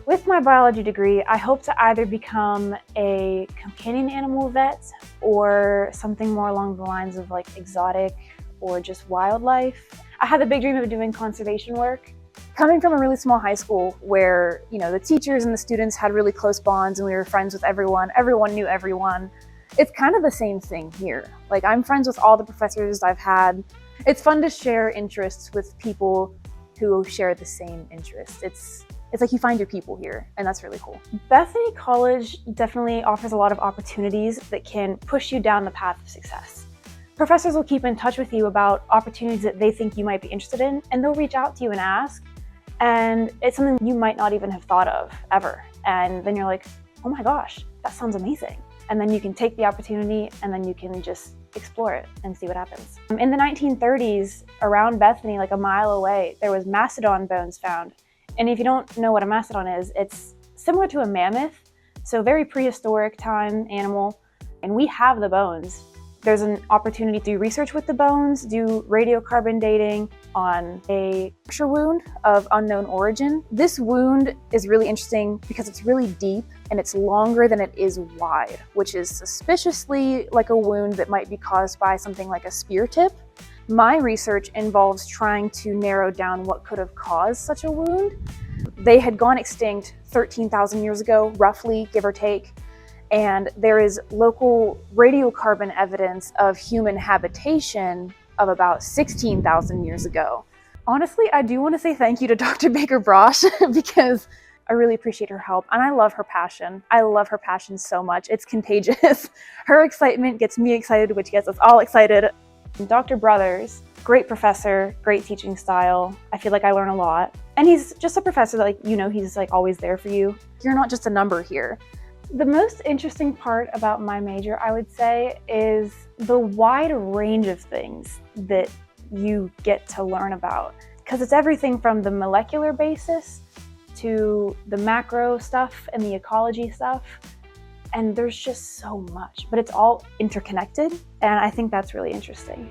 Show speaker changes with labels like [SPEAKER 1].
[SPEAKER 1] With my biology degree, I hope to either become a companion animal vet or something more along the lines of like exotic or just wildlife. I had the big dream of doing conservation work. Coming from a really small high school where, the teachers and the students had really close bonds and we were friends with everyone knew everyone, it's kind of the same thing here. Like, I'm friends with all the professors I've had. It's fun to share interests with people who share the same interests. It's like you find your people here, and that's really cool. Bethany College definitely offers a lot of opportunities that can push you down the path of success. Professors will keep in touch with you about opportunities that they think you might be interested in, and they'll reach out to you and ask, and it's something you might not even have thought of ever. And then you're like, oh my gosh, that sounds amazing. And then you can take the opportunity and then you can just explore it and see what happens. In the 1930s, around Bethany, like a mile away, there was mastodon bones found. And if you don't know what a mastodon is, it's similar to a mammoth, so very prehistoric time animal, and we have the bones. There's an opportunity to do research with the bones, do radiocarbon dating on a puncture wound of unknown origin. This wound is really interesting because it's really deep and it's longer than it is wide, which is suspiciously like a wound that might be caused by something like a spear tip. My research involves trying to narrow down what could have caused such a wound. They had gone extinct 13,000 years ago, roughly, give or take, and there is local radiocarbon evidence of human habitation of about 16,000 years ago. Honestly, I do want to say thank you to Dr. Baker-Brosh because I really appreciate her help, and I love her passion. I love her passion so much. It's contagious. Her excitement gets me excited, which gets us all excited. Dr. Brothers, great professor, great teaching style. I feel like I learn a lot. And he's just a professor that, he's like always there for you. You're not just a number here. The most interesting part about my major, I would say, is the wide range of things that you get to learn about. Because it's everything from the molecular basis to the macro stuff and the ecology stuff. And there's just so much, but it's all interconnected, and I think that's really interesting.